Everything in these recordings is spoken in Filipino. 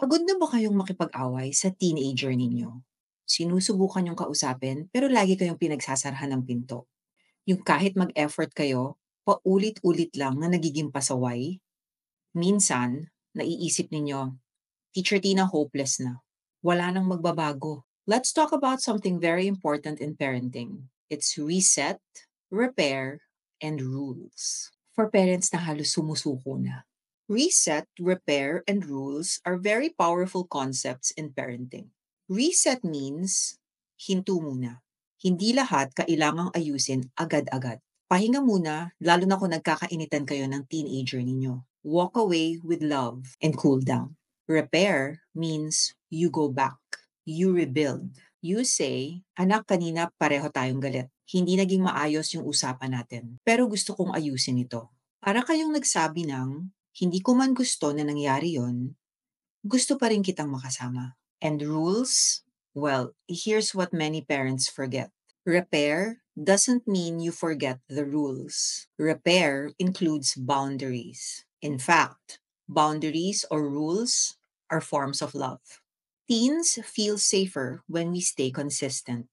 Pagod na ba kayong makipag-away sa teenager ninyo? Sinusubukan yung kausapin pero lagi kayong pinagsasarahan ng pinto. Yung kahit mag-effort kayo, paulit-ulit lang na nagiging pasaway. Minsan, naiisip ninyo, Teacher Tina hopeless na. Wala nang magbabago. Let's talk about something very important in parenting. It's reset, repair, and rules. For parents na halos sumusuko na. Reset, repair, and rules are very powerful concepts in parenting. Reset means hinto muna. Hindi lahat kailangang ayusin agad-agad. Pahinga muna, lalo na kung nagkakainitan kayo ng teenager ninyo. Walk away with love and cool down. Repair means you go back. You rebuild. You say, anak, kanina pareho tayong galit. Hindi naging maayos yung usapan natin. Pero gusto kong ayusin ito. Para kayong nagsabi ng, hindi ko man gusto na nangyari yon, gusto pa rin kitang makasama. And rules? Well, here's what many parents forget. Repair doesn't mean you forget the rules. Repair includes boundaries. In fact, boundaries or rules are forms of love. Teens feel safer when we stay consistent,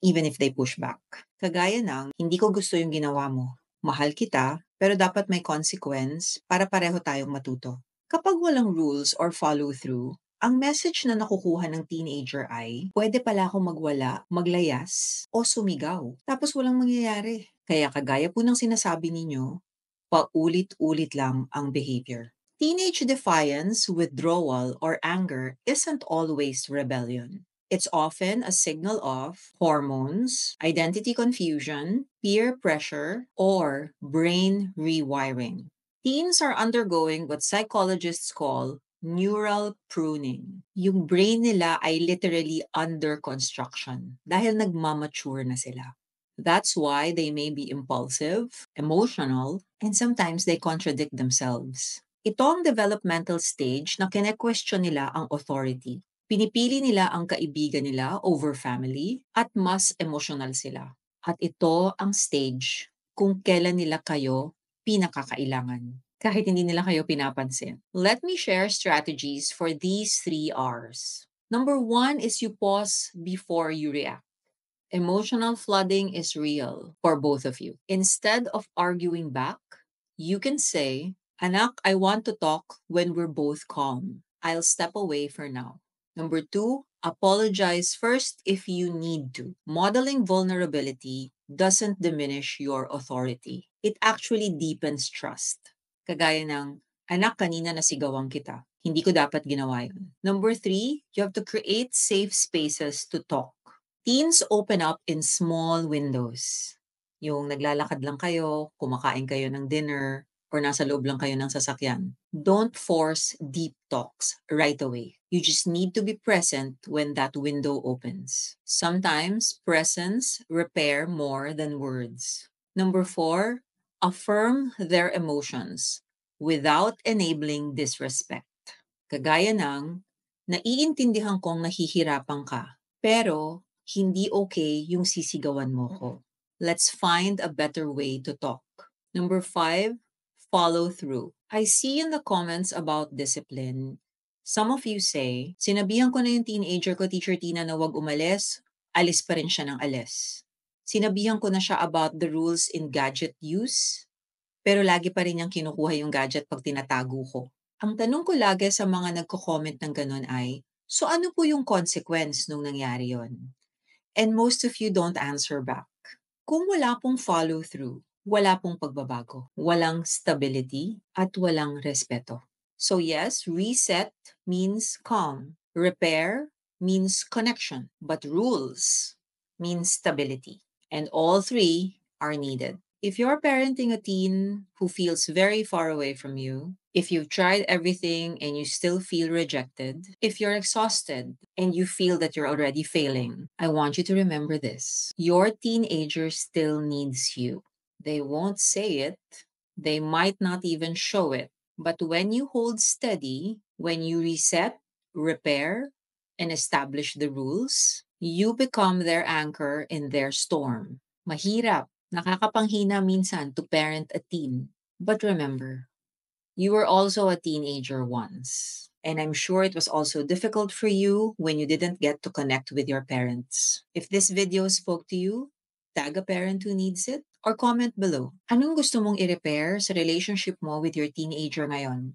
even if they push back. Kagaya ng, hindi ko gusto yung ginawa mo. Mahal kita, pero dapat may consequence para pareho tayong matuto. Kapag walang rules or follow-through, ang message na nakukuha ng teenager ay, pwede pala akong magwala, maglayas, o sumigaw. Tapos walang mangyayari. Kaya kagaya po ng sinasabi ninyo, paulit-ulit lang ang behavior. Teenage defiance, withdrawal, or anger isn't always rebellion. It's often a signal of hormones, identity confusion, peer pressure, or brain rewiring. Teens are undergoing what psychologists call neural pruning. Yung brain nila ay literally under construction dahil nagmamature na sila. That's why they may be impulsive, emotional, and sometimes they contradict themselves. Ito ang developmental stage na kine-question nila ang authority. Pinipili nila ang kaibigan nila over family at mas emotional sila. At ito ang stage kung kailan nila kayo pinakakailangan. Kahit hindi nila kayo pinapansin. Let me share strategies for these 3 R's. Number 1 is you pause before you react. Emotional flooding is real for both of you. Instead of arguing back, you can say, Anak, I want to talk when we're both calm. I'll step away for now. Number 2, apologize first if you need to. Modeling vulnerability doesn't diminish your authority. It actually deepens trust. Kagaya ng, Anak, kanina nasigawan kita. Hindi ko dapat ginawa yun. Number 3, you have to create safe spaces to talk. Teens open up in small windows. Yung naglalakad lang kayo, kumakain kayo ng dinner, or nasa loob lang kayo ng sasakyan. Don't force deep talks right away. You just need to be present when that window opens. Sometimes presence repair more than words. Number 4, affirm their emotions without enabling disrespect. Kagaya ng, naiintindihan kong nahihirapan ka, pero hindi okay yung sisigawan mo ko. Let's find a better way to talk. Number 5, follow through. I see in the comments about discipline, some of you say, sinabihan ko na yung teenager ko, Teacher Tina, na wag umalis, alis pa rin siya ng alis. Sinabihan ko na siya about the rules in gadget use, pero lagi pa rin niyang kinukuha yung gadget pag tinatago ko. Ang tanong ko lagi sa mga nagko-comment ng ganun ay, so ano po yung consequence nung nangyari yon? And most of you don't answer back. Kung wala pong follow-through, wala pong pagbabago, walang stability, at walang respeto. So yes, reset means calm. Repair means connection. But rules means stability. And all three are needed. If you're parenting a teen who feels very far away from you, if you've tried everything and you still feel rejected, if you're exhausted and you feel that you're already failing, I want you to remember this. Your teenager still needs you. They won't say it, they might not even show it. But when you hold steady, when you reset, repair, and establish the rules, you become their anchor in their storm. Mahirap, nakakapanghina minsan to parent a teen. But remember, you were also a teenager once. And I'm sure it was also difficult for you when you didn't get to connect with your parents. If this video spoke to you, tag a parent who needs it or comment below. Anong gusto mong i-repair sa relationship mo with your teenager ngayon?